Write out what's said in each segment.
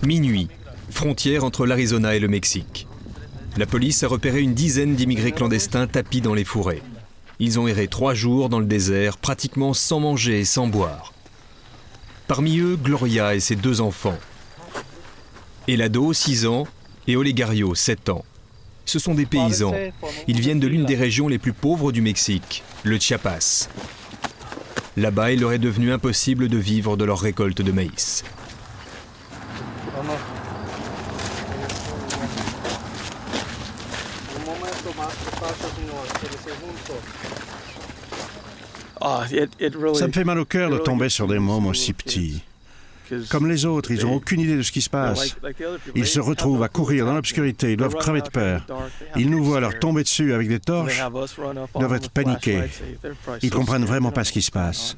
Minuit, frontière entre l'Arizona et le Mexique. La police a repéré une dizaine d'immigrés clandestins tapis dans les fourrés. Ils ont erré 3 jours dans le désert, pratiquement sans manger et sans boire. Parmi eux, Gloria et ses 2 enfants. Elado, 6 ans, et Olegario, 7 ans. Ce sont des paysans. Ils viennent de l'une des régions les plus pauvres du Mexique, le Chiapas. Là-bas, il leur est devenu impossible de vivre de leur récolte de maïs. Ça me fait mal au cœur de tomber sur des mômes aussi petits. Comme les autres, ils n'ont aucune idée de ce qui se passe. Ils se retrouvent à courir dans l'obscurité, ils doivent crever de peur. Ils nous voient leur tomber dessus avec des torches, ils doivent être paniqués. Ils ne comprennent vraiment pas ce qui se passe.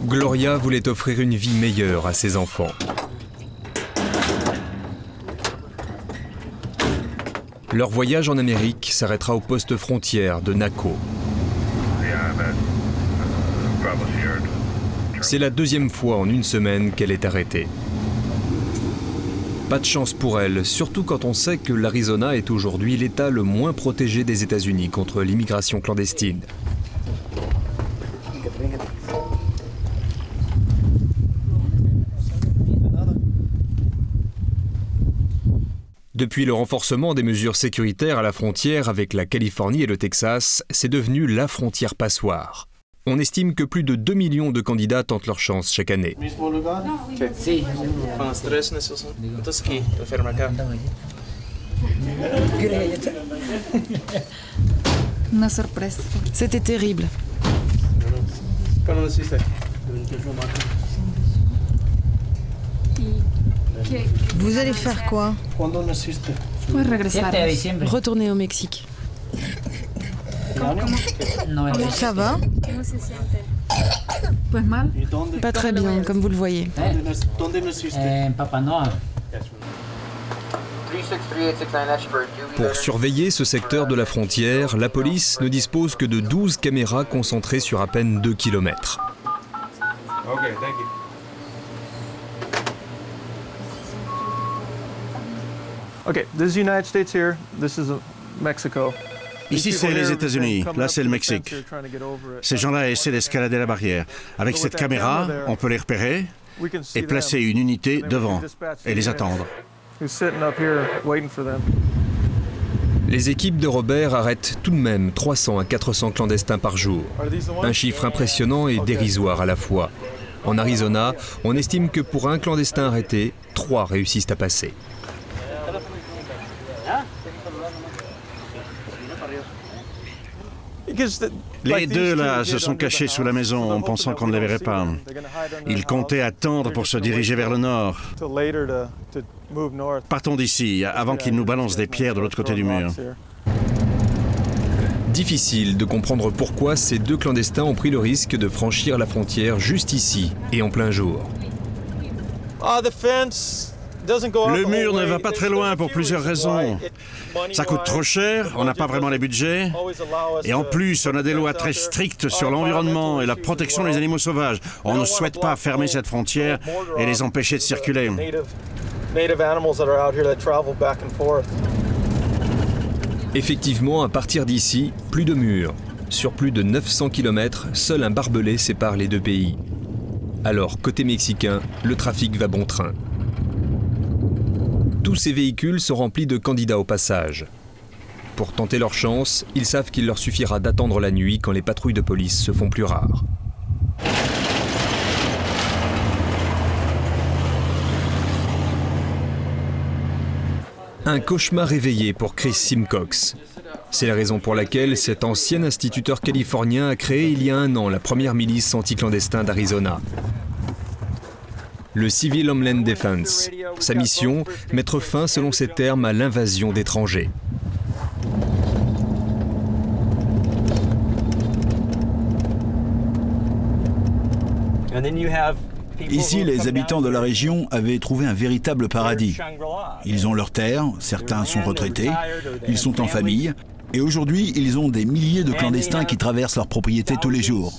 Gloria voulait offrir une vie meilleure à ses enfants. Leur voyage en Amérique s'arrêtera au poste frontière de Naco. C'est la 2e fois en une semaine qu'elle est arrêtée. Pas de chance pour elle, surtout quand on sait que l'Arizona est aujourd'hui l'État le moins protégé des États-Unis contre l'immigration clandestine. Depuis le renforcement des mesures sécuritaires à la frontière avec la Californie et le Texas, c'est devenu la frontière passoire. On estime que plus de 2 millions de candidats tentent leur chance chaque année. C'était terrible. Vous allez faire quoi? Retourner au Mexique. Ça va? Pas très bien, comme vous le voyez. Pour surveiller ce secteur de la frontière, la police ne dispose que de 12 caméras concentrées sur à peine 2 km. Ici, c'est les États-Unis. Là, c'est le Mexique. Ces gens-là essaient d'escalader la barrière. Avec cette caméra, on peut les repérer et placer une unité devant et les attendre. Les équipes de Robert arrêtent tout de même 300 à 400 clandestins par jour. Un chiffre impressionnant et dérisoire à la fois. En Arizona, on estime que pour un clandestin arrêté, 3 réussissent à passer. Les 2 là se sont cachés sous la maison en pensant qu'on ne les verrait pas. Ils comptaient attendre pour se diriger vers le nord. Partons d'ici avant qu'ils nous balancent des pierres de l'autre côté du mur. Difficile de comprendre pourquoi ces 2 clandestins ont pris le risque de franchir la frontière juste ici et en plein jour. Le mur ne va pas très loin pour plusieurs raisons. Ça coûte trop cher, on n'a pas vraiment les budgets. Et en plus, on a des lois très strictes sur l'environnement et la protection des animaux sauvages. On ne souhaite pas fermer cette frontière et les empêcher de circuler. Effectivement, à partir d'ici, plus de murs. Sur plus de 900 km, seul un barbelé sépare les 2 pays. Alors, côté mexicain, le trafic va bon train. Tous ces véhicules sont remplis de candidats au passage. Pour tenter leur chance, ils savent qu'il leur suffira d'attendre la nuit quand les patrouilles de police se font plus rares. Un cauchemar réveillé pour Chris Simcox. C'est la raison pour laquelle cet ancien instituteur californien a créé il y a 1 an la première milice anti-clandestin d'Arizona. Le Civil Homeland Defense. Sa mission, mettre fin, selon ses termes, à l'invasion d'étrangers. Ici, les habitants de la région avaient trouvé un véritable paradis. Ils ont leurs terres, certains sont retraités, ils sont en famille, et aujourd'hui, ils ont des milliers de clandestins qui traversent leurs propriétés tous les jours.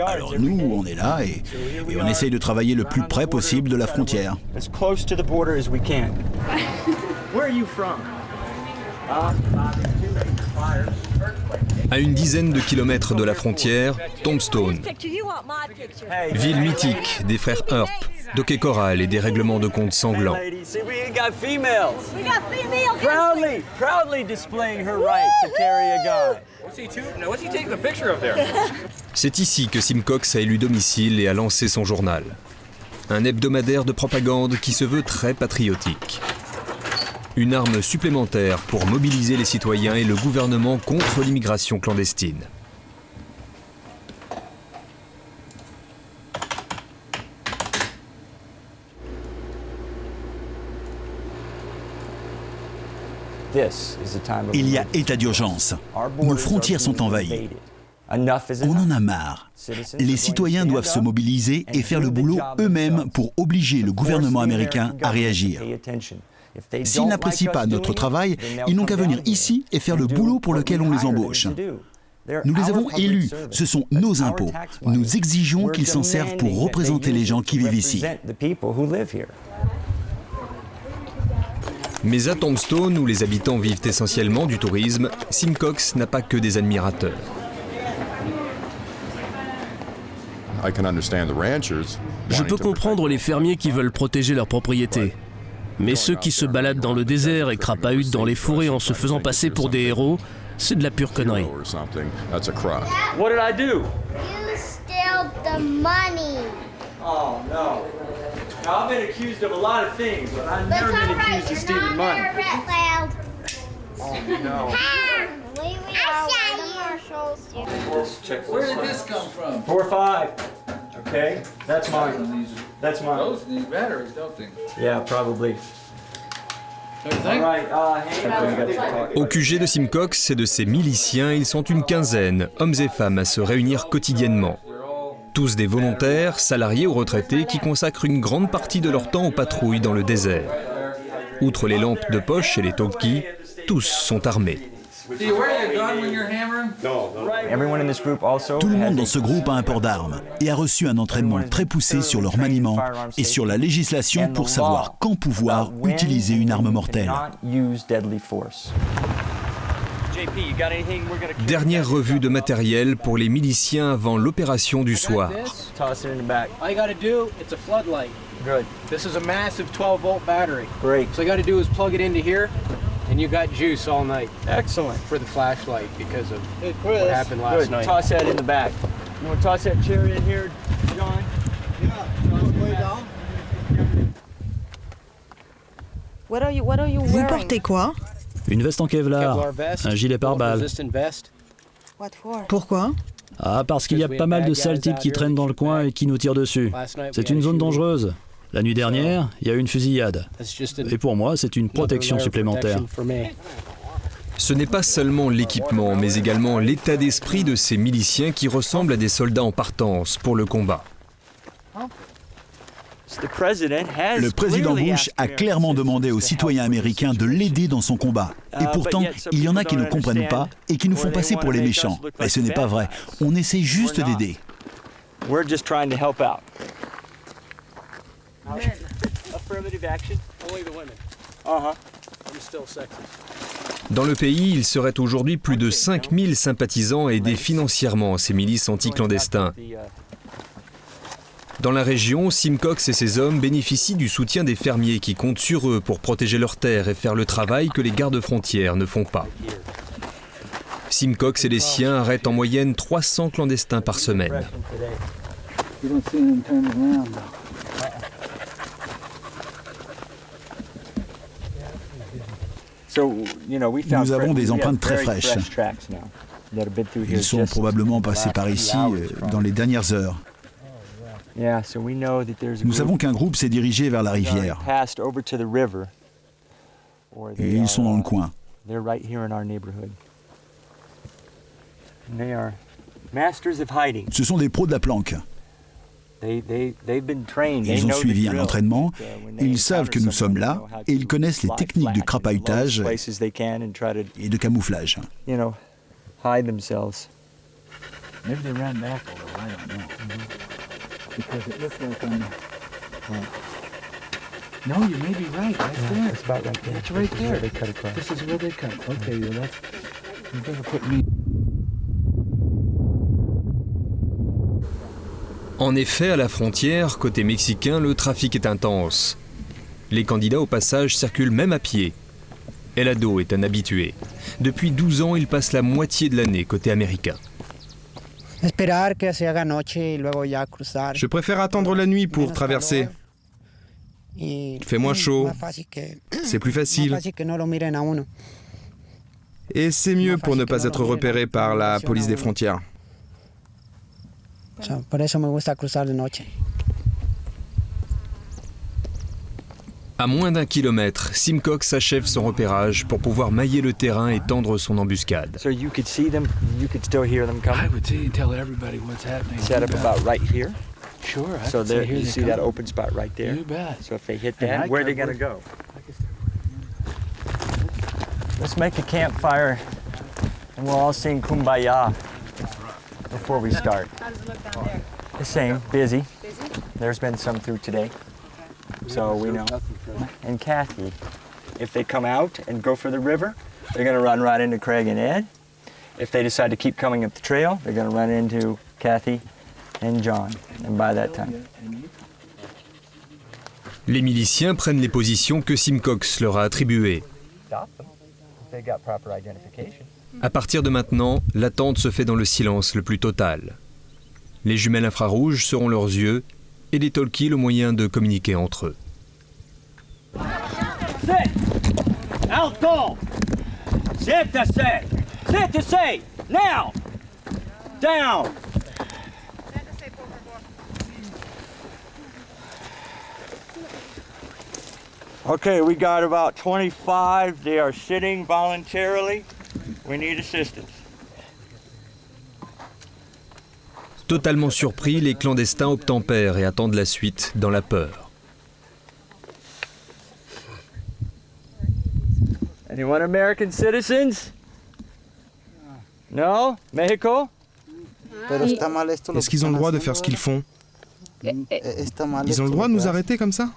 Alors nous, on est là et on essaye de travailler le plus près possible de la frontière. À une dizaine de kilomètres de la frontière, Tombstone. Ville mythique des frères Earp, d'hockey choral et des règlements de compte sanglants. C'est ici que Simcox a élu domicile et a lancé son journal. Un hebdomadaire de propagande qui se veut très patriotique. Une arme supplémentaire pour mobiliser les citoyens et le gouvernement contre l'immigration clandestine. Il y a état d'urgence. Nos frontières sont envahies. On en a marre. Les citoyens doivent se mobiliser et faire le boulot eux-mêmes pour obliger le gouvernement américain à réagir. S'ils n'apprécient pas notre travail, ils n'ont qu'à venir ici et faire le boulot pour lequel on les embauche. Nous les avons élus, ce sont nos impôts. Nous exigeons qu'ils s'en servent pour représenter les gens qui vivent ici. Mais à Tombstone, où les habitants vivent essentiellement du tourisme, Simcox n'a pas que des admirateurs. Je peux comprendre les fermiers qui veulent protéger leurs propriétés. Mais ceux qui se baladent dans le désert et crapahutent dans les forêts en se faisant passer pour des héros, c'est de la pure connerie. What did I do? You stole the money. Oh no. Now I've been accused of a lot of things, but I've never been accused of stealing money. Oh no. Where did this come from? 4 or 5. Okay, that's mine. That's mine. Those need batteries, don't they? Yeah, probably. Au QG de Simcox et de ses miliciens, ils sont une quinzaine, hommes et femmes, à se réunir quotidiennement. Tous des volontaires, salariés ou retraités, qui consacrent une grande partie de leur temps aux patrouilles dans le désert. Outre les lampes de poche et les talkies, tous sont armés. Do you wear your gun when you're hammering? Tout le monde dans ce groupe a un port d'armes et a reçu un entraînement très poussé sur leur maniement et sur la législation pour savoir quand pouvoir utiliser une arme mortelle. Dernière revue de matériel pour les miliciens avant l'opération du soir. All you gotta do, it's a floodlight. Good. This is a massive 12-volt battery. Great. So all you gotta do is plug it into here, and you got juice all night. Excellent. For the flashlight because of what happened last night. Toss that in the back. You want to toss that cherry in here, John? What are you Vous portez quoi? Une veste en Kevlar, un gilet pare-balles. Pourquoi? Ah, parce qu'il y a pas mal de sales types qui traînent dans le coin et qui nous tirent dessus. C'est une zone dangereuse. La nuit dernière, il y a eu une fusillade. Et pour moi, c'est une protection supplémentaire. Ce n'est pas seulement l'équipement, mais également l'état d'esprit de ces miliciens qui ressemblent à des soldats en partance pour le combat. Le président Bush a clairement demandé aux citoyens américains de l'aider dans son combat. Et pourtant, il y en a qui ne comprennent pas et qui nous font passer pour les méchants. Mais ce n'est pas vrai. On essaie juste d'aider. Dans le pays, il serait aujourd'hui plus de 5000 sympathisants aidés financièrement à ces milices anti-clandestins. Dans la région, Simcox et ses hommes bénéficient du soutien des fermiers qui comptent sur eux pour protéger leurs terres et faire le travail que les gardes-frontières ne font pas. Simcox et les siens arrêtent en moyenne 300 clandestins par semaine. Nous avons des empreintes très fraîches. Ils sont probablement passés par ici dans les dernières heures. Nous savons qu'un groupe s'est dirigé vers la rivière. Et ils sont dans le coin. Ce sont des pros de la planque. Ils ont suivi un entraînement, ils savent que nous sommes là et ils connaissent les techniques de crapahutage et de camouflage. Maybe they ran back a little, I don't know. Because it looked like No, you may be right there. It's about right there. It's right there. They cut across. This is where they cut. Okay, well that's... You better put me... En effet, à la frontière, côté mexicain, le trafic est intense. Les candidats au passage circulent même à pied. Helado est un habitué. Depuis 12 ans, il passe la moitié de l'année côté américain. Je préfère attendre la nuit pour traverser. Il fait moins chaud, c'est plus facile. Et c'est mieux pour ne pas être repéré par la police des frontières. À moins d'1 kilomètre, Simcox achève son repérage pour pouvoir mailler le terrain et tendre son embuscade. So you could see them, you could still hear them coming. I would tell everybody what's happening. Set up about right here. Sure. So there, you see that open spot right there. You bet. So if they hit that, where are they gonna go? Let's make a campfire, and we'll all sing Kumbaya before we start. How does it look down there? The same, busy. Busy? There's been some through today, so we know. And Kathy, if they come out and go for the river, they're going to run right into Craig and Ed. If they decide to keep coming up the trail, they're going to run into Kathy and John. And by that time. Les miliciens prennent les positions que Simcox leur a attribuées. À partir de maintenant, l'attente se fait dans le silence le plus total. Les jumelles infrarouges seront leurs yeux et les talkies le moyen de communiquer entre eux. Sit! Alto! Sit to say! Sit to say! Now! Down! Okay, we got about 25. They are sitting voluntarily. We need assistance. Totalement surpris, les clandestins obtempèrent et attendent la suite dans la peur. Anyone American citizens? No? Mexico? Est-ce qu'ils ont le droit de faire ce qu'ils font? Ils ont le droit de nous arrêter comme ça?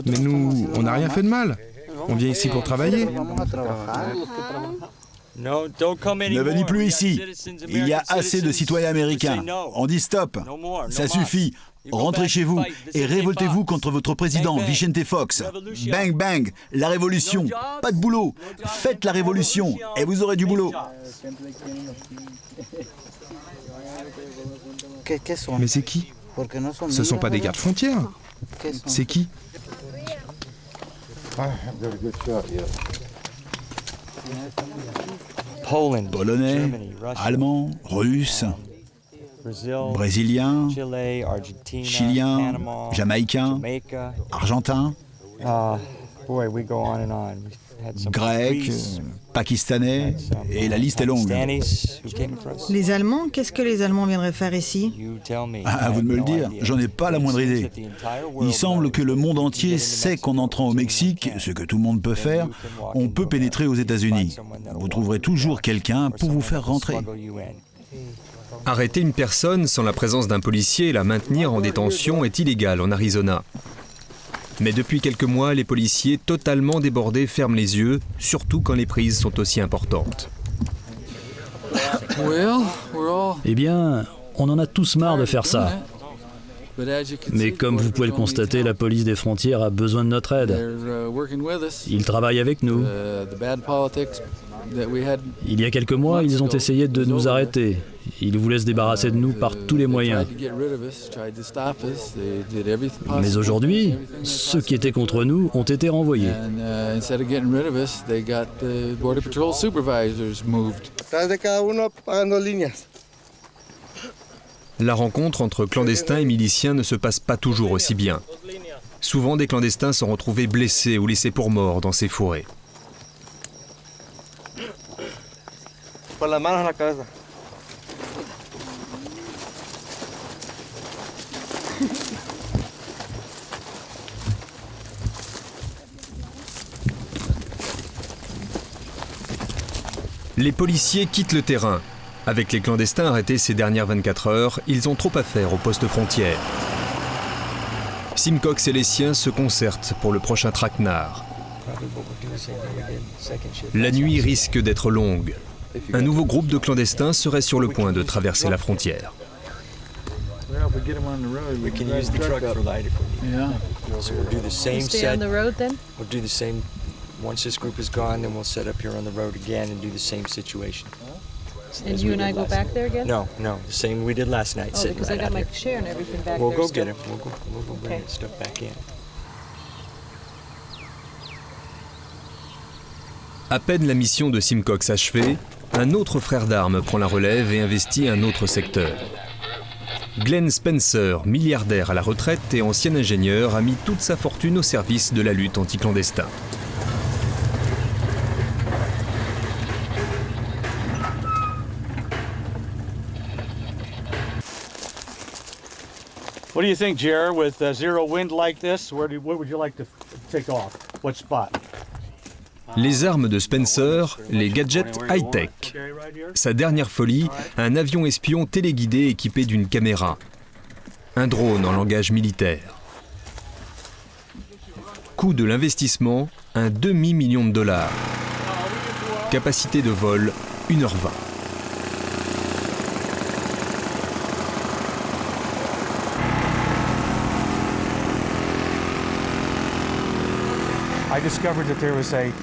Mais nous, on n'a rien fait de mal. On vient ici pour travailler. Ne venez plus ici. Il y a assez de citoyens américains. On dit stop. Ça suffit. Rentrez chez vous et révoltez-vous contre votre président, Vicente Fox. Bang, bang, la révolution. Pas de boulot. Faites la révolution et vous aurez du boulot. Mais c'est qui? Ce sont pas des gardes frontières. C'est qui? Polonais, Allemands, Russes, Brésiliens, Chiliens, Jamaïcains, Argentins, Grecs, Pakistanais, et la liste est longue. Les Allemands, qu'est-ce que les Allemands viendraient faire ici? À vous de me le dire, j'en ai pas la moindre idée. Il semble que le monde entier sait qu'en entrant au Mexique, ce que tout le monde peut faire, on peut pénétrer aux États-Unis. Vous trouverez toujours quelqu'un pour vous faire rentrer. Arrêter une personne sans la présence d'un policier et la maintenir en détention est illégal en Arizona. Mais depuis quelques mois, les policiers totalement débordés ferment les yeux, surtout quand les prises sont aussi importantes. Eh bien, on en a tous marre de faire ça. Mais comme vous pouvez le constater, la police des frontières a besoin de notre aide. Ils travaillent avec nous. Il y a quelques mois, ils ont essayé de nous arrêter. Ils voulaient se débarrasser de nous par tous les moyens. Mais aujourd'hui, ceux qui étaient contre nous ont été renvoyés. La rencontre entre clandestins et miliciens ne se passe pas toujours aussi bien. Souvent, des clandestins sont retrouvés blessés ou laissés pour morts dans ces fourrés. Les policiers quittent le terrain. Avec les clandestins arrêtés ces dernières 24 heures, ils ont trop à faire au poste frontière. Simcox et les siens se concertent pour le prochain traquenard. La nuit risque d'être longue. Un nouveau groupe de clandestins serait sur le point de traverser la frontière. We can use the truck for light if we need. Yeah. So we'll do the same set. Stay on the road then? We'll do the same. Once this group is gone, then we'll set up here on the road again and do the same situation. And you and I go back there again? No, the same we did last night. Oh, because I got my chair and everything back there. We'll go get it. We'll go bring that stuff back in. À peine la mission de Simcox achevée, un autre frère d'armes prend la relève et investit un autre secteur. Glenn Spencer, milliardaire à la retraite et ancien ingénieur, a mis toute sa fortune au service de la lutte anti-clandestin. What do you think, Jer? With zero wind like this, where would you like to take off? What spot? Les armes de Spencer, les gadgets high-tech. Sa dernière folie, un avion espion téléguidé équipé d'une caméra. Un drone en langage militaire. Coût de l'investissement, un demi-million de dollars. Capacité de vol, 1h20.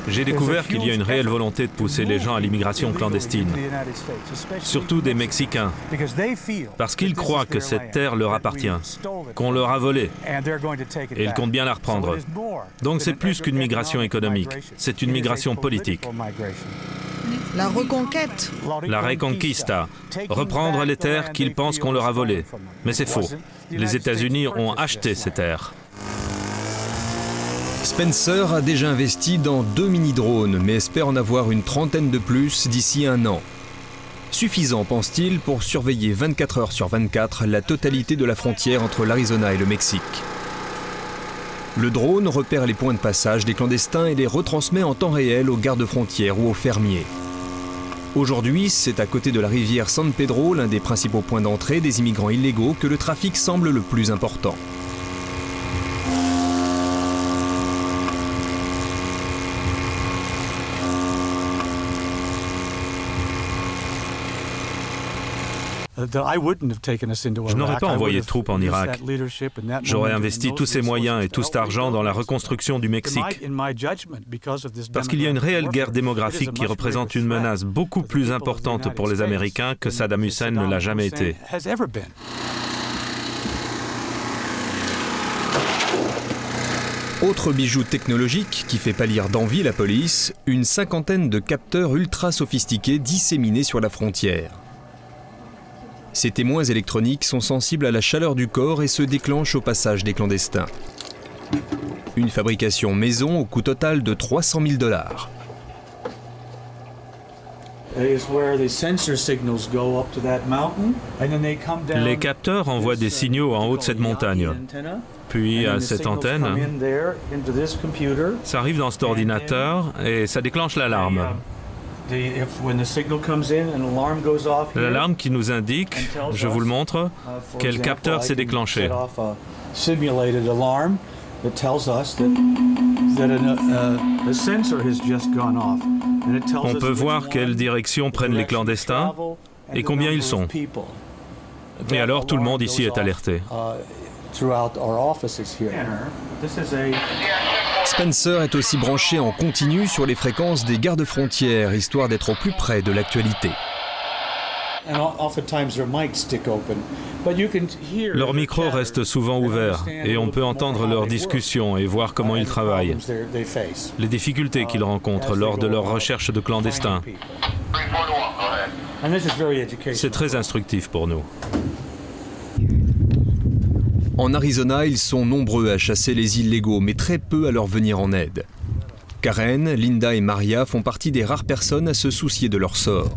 J'ai découvert qu'il y a une réelle volonté de pousser les gens à l'immigration clandestine, surtout des Mexicains, parce qu'ils croient que cette terre leur appartient, qu'on leur a volé, et ils comptent bien la reprendre. Donc c'est plus qu'une migration économique, c'est une migration politique. La reconquête. La reconquista, reprendre les terres qu'ils pensent qu'on leur a volées. Mais c'est faux. Les États-Unis ont acheté ces terres. Spencer a déjà investi dans 2 mini-drones, mais espère en avoir une trentaine de plus d'ici 1 an. Suffisant, pense-t-il, pour surveiller 24 heures sur 24 la totalité de la frontière entre l'Arizona et le Mexique. Le drone repère les points de passage des clandestins et les retransmet en temps réel aux gardes-frontières ou aux fermiers. Aujourd'hui, c'est à côté de la rivière San Pedro, l'un des principaux points d'entrée des immigrants illégaux, que le trafic semble le plus important. Je n'aurais pas envoyé de troupes en Irak. J'aurais investi tous ces moyens et tout cet argent dans la reconstruction du Mexique. Parce qu'il y a une réelle guerre démographique qui représente une menace beaucoup plus importante pour les Américains que Saddam Hussein ne l'a jamais été. Autre bijou technologique qui fait pâlir d'envie la police, une cinquantaine de capteurs ultra sophistiqués disséminés sur la frontière. Ces témoins électroniques sont sensibles à la chaleur du corps et se déclenchent au passage des clandestins. Une fabrication maison au coût total de 300 000 $. Les capteurs envoient des signaux en haut de cette montagne. Puis à cette antenne, ça arrive dans cet ordinateur et ça déclenche l'alarme. L'alarme qui nous indique, je vous le montre, quel capteur s'est déclenché. On peut voir quelle direction prennent les clandestins et combien ils sont. Et alors tout le monde ici est alerté. Spencer est aussi branché en continu sur les fréquences des gardes-frontières, histoire d'être au plus près de l'actualité. Leurs micros restent souvent ouverts et on peut entendre leurs discussions et voir comment ils travaillent, les difficultés qu'ils rencontrent lors de leur recherche de clandestins. C'est très instructif pour nous. En Arizona, ils sont nombreux à chasser les illégaux, mais très peu à leur venir en aide. Karen, Linda et Maria font partie des rares personnes à se soucier de leur sort.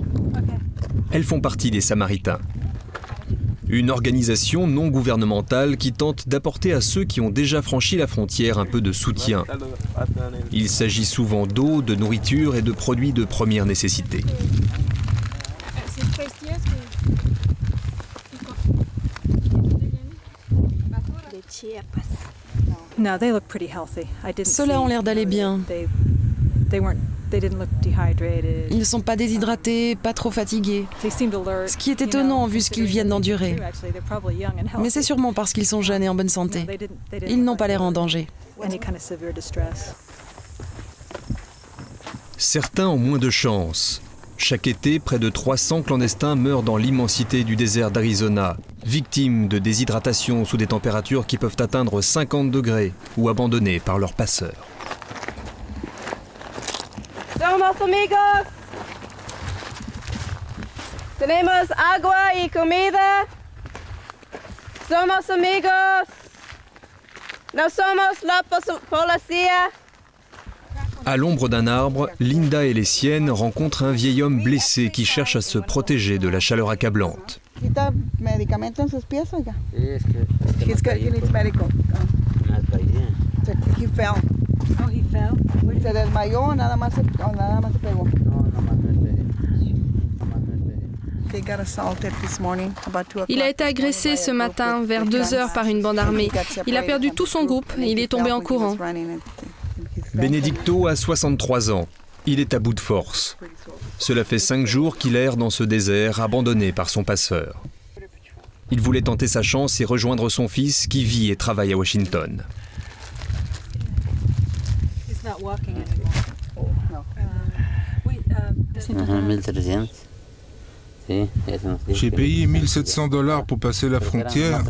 Elles font partie des Samaritains. Une organisation non gouvernementale qui tente d'apporter à ceux qui ont déjà franchi la frontière un peu de soutien. Il s'agit souvent d'eau, de nourriture et de produits de première nécessité. Ceux-là ont l'air d'aller bien. Ils ne sont pas déshydratés, pas trop fatigués. Ce qui est étonnant vu ce qu'ils viennent d'endurer. Mais c'est sûrement parce qu'ils sont jeunes et en bonne santé. Ils n'ont pas l'air en danger. Certains ont moins de chance. Chaque été, près de 300 clandestins meurent dans l'immensité du désert d'Arizona, victimes de déshydratation sous des températures qui peuvent atteindre 50 degrés ou abandonnés par leurs passeurs. Somos amigos. Tenemos agua y comida. Somos amigos. No somos la policía. À l'ombre d'un arbre, Linda et les siennes rencontrent un vieil homme blessé qui cherche à se protéger de la chaleur accablante. Il a été agressé ce matin vers 2 heures par une bande armée. Il a perdu tout son groupe et il est tombé en courant. Benedicto a 63 ans. Il est à bout de force. Cela fait 5 jours qu'il erre dans ce désert abandonné par son passeur. Il voulait tenter sa chance et rejoindre son fils qui vit et travaille à Washington. J'ai payé $1 700 pour passer la frontière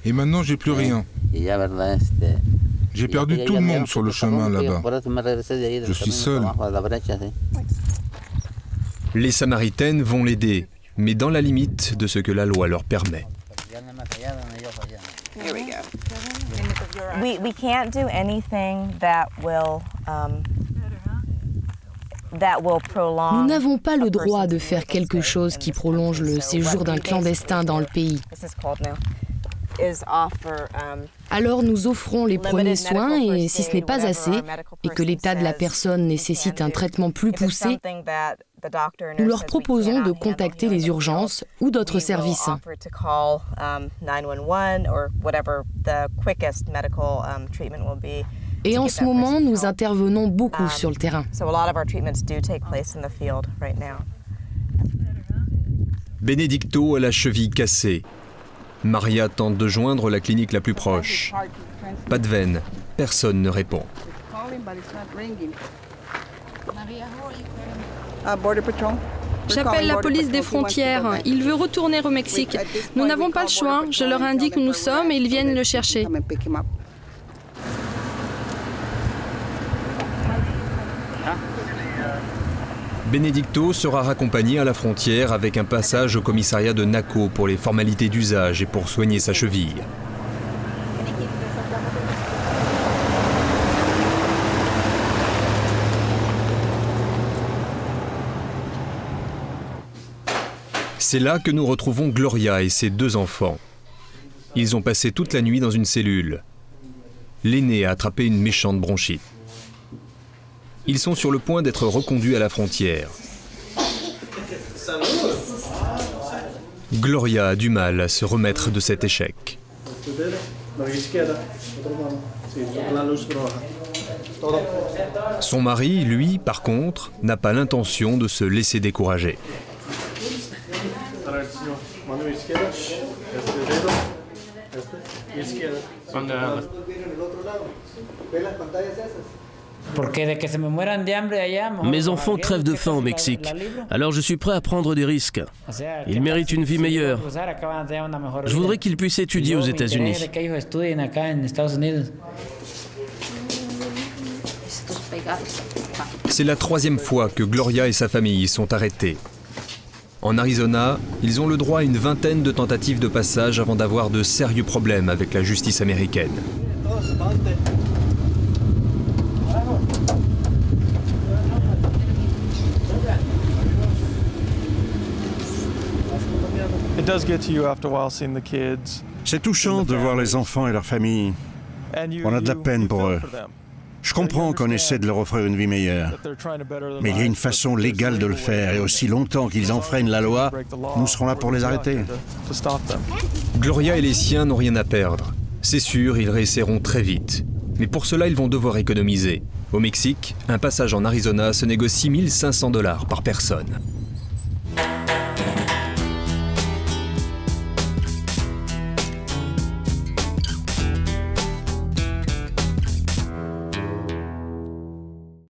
et maintenant j'ai plus rien. J'ai perdu tout le monde sur le chemin là-bas. Je suis seul. Les Samaritaines vont l'aider, mais dans la limite de ce que la loi leur permet. We can't do anything that will Nous n'avons pas le droit de faire quelque chose qui prolonge le séjour d'un clandestin dans le pays. Alors nous offrons les premiers soins et si ce n'est pas assez et que l'état de la personne nécessite un traitement plus poussé, nous leur proposons de contacter les urgences ou d'autres services. Et en ce moment, nous intervenons beaucoup sur le terrain. Benedicto a la cheville cassée. Maria tente de joindre la clinique la plus proche. Pas de veine, personne ne répond. J'appelle la police des frontières. Il veut retourner au Mexique. Nous n'avons pas le choix. Je leur indique où nous sommes et ils viennent le chercher. Benedicto sera raccompagné à la frontière avec un passage au commissariat de Naco pour les formalités d'usage et pour soigner sa cheville. C'est là que nous retrouvons Gloria et ses 2 enfants. Ils ont passé toute la nuit dans une cellule. L'aîné a attrapé une méchante bronchite. Ils sont sur le point d'être reconduits à la frontière. Gloria a du mal à se remettre de cet échec. Son mari, lui, par contre, n'a pas l'intention de se laisser décourager. Mes enfants crèvent de faim au Mexique, alors je suis prêt à prendre des risques. Ils méritent une vie meilleure. Je voudrais qu'ils puissent étudier aux États-Unis. C'est la 3e fois que Gloria et sa famille sont arrêtés. En Arizona, ils ont le droit à une vingtaine de tentatives de passage avant d'avoir de sérieux problèmes avec la justice américaine. C'est touchant de voir les enfants et leurs familles. On a de la peine pour eux. Je comprends qu'on essaie de leur offrir une vie meilleure. Mais il y a une façon légale de le faire, et aussi longtemps qu'ils enfreignent la loi, nous serons là pour les arrêter. Gloria et les siens n'ont rien à perdre. C'est sûr, ils réessaieront très vite. Mais pour cela, ils vont devoir économiser. Au Mexique, un passage en Arizona se négocie $1 500 par personne.